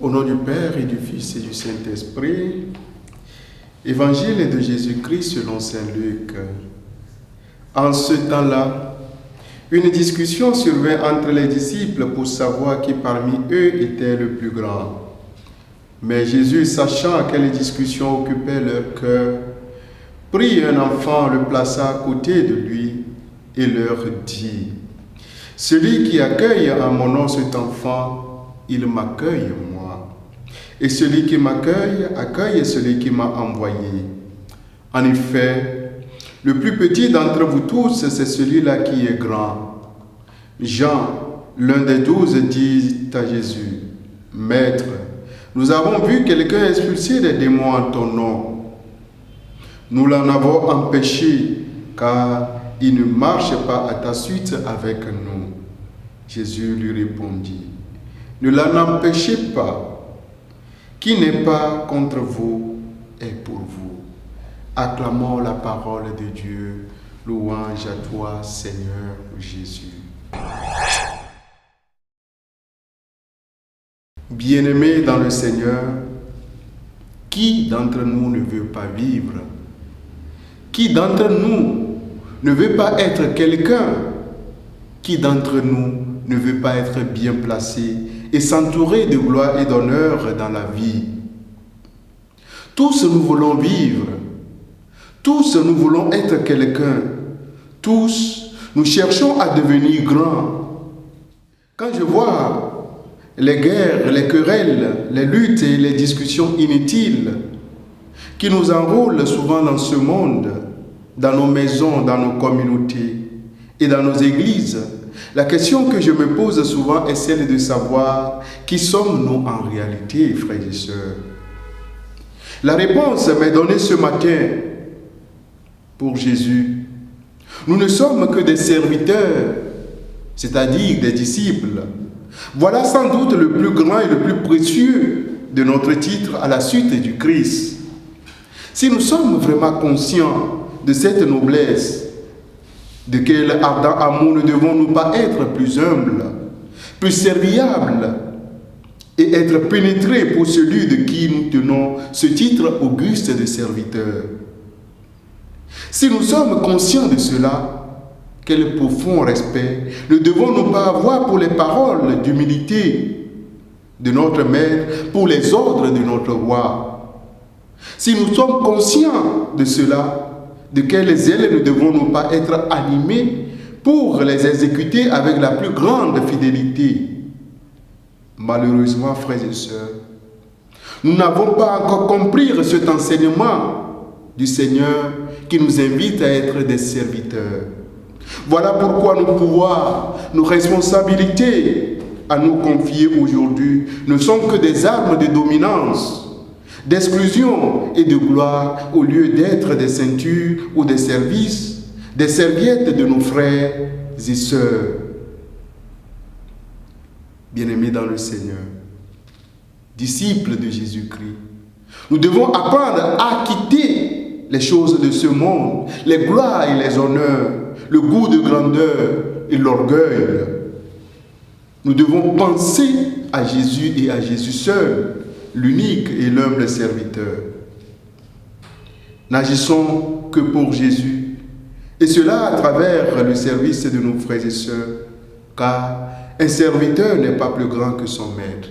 Au nom du Père et du Fils et du Saint-Esprit, Évangile de Jésus-Christ selon saint Luc. En ce temps-là, une discussion survint entre les disciples pour savoir qui parmi eux était le plus grand. Mais Jésus, sachant quelle discussion occupait leur cœur, prit un enfant, le plaça à côté de lui et leur dit : « Celui qui accueille en mon nom cet enfant, il m'accueille moi. Et celui qui m'accueille, accueille celui qui m'a envoyé. En effet, le plus petit d'entre vous tous, c'est celui-là qui est grand. » Jean, l'un des 12, dit à Jésus : « Maître, nous avons vu quelqu'un expulser des démons en ton nom. Nous l'en avons empêché, car il ne marche pas à ta suite avec nous. » Jésus lui répondit : « Ne l'en empêchez pas. Qui n'est pas contre vous est pour vous. » Acclamons la parole de Dieu. Louange à toi, Seigneur Jésus. Bien-aimés dans le Seigneur, qui d'entre nous ne veut pas vivre? Qui d'entre nous ne veut pas être quelqu'un? Qui d'entre nous ne veut pas être bien placé et s'entourer de gloire et d'honneur dans la vie? Tous nous voulons vivre. Tous nous voulons être quelqu'un. Tous nous cherchons à devenir grands. Quand je vois les guerres, les querelles, les luttes et les discussions inutiles qui nous enrôlent souvent dans ce monde, dans nos maisons, dans nos communautés et dans nos églises, la question que je me pose souvent est celle de savoir qui sommes-nous en réalité, frères et sœurs. La réponse m'est donnée ce matin pour Jésus. Nous ne sommes que des serviteurs, c'est-à-dire des disciples. Voilà sans doute le plus grand et le plus précieux de notre titre à la suite du Christ. Si nous sommes vraiment conscients de cette noblesse, de quel ardent amour ne devons-nous pas être plus humbles, plus serviables et être pénétrés pour celui de qui nous tenons ce titre auguste de serviteur? Si nous sommes conscients de cela, quel profond respect ne devons-nous pas avoir pour les paroles d'humilité de notre Maître, pour les ordres de notre Roi? Si nous sommes conscients de cela, de quelles ailes ne devons-nous pas être animés pour les exécuter avec la plus grande fidélité? Malheureusement, frères et sœurs, nous n'avons pas encore compris cet enseignement du Seigneur qui nous invite à être des serviteurs. Voilà pourquoi nos pouvoirs, nos responsabilités à nous confier aujourd'hui ne sont que des armes de dominance, d'exclusion et de gloire, au lieu d'être des ceintures ou des services, des serviettes de nos frères et sœurs. Bien-aimés dans le Seigneur, disciples de Jésus-Christ, nous devons apprendre à quitter les choses de ce monde, les gloires et les honneurs, le goût de grandeur et l'orgueil. Nous devons penser à Jésus et à Jésus seul, l'unique et l'humble serviteur. N'agissons que pour Jésus, et cela à travers le service de nos frères et sœurs, car un serviteur n'est pas plus grand que son maître.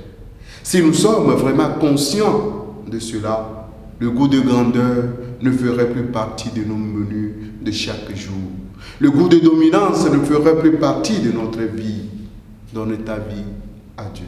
Si nous sommes vraiment conscients de cela, le goût de grandeur ne ferait plus partie de nos menus de chaque jour. Le goût de dominance ne ferait plus partie de notre vie. Donne ta vie à Dieu.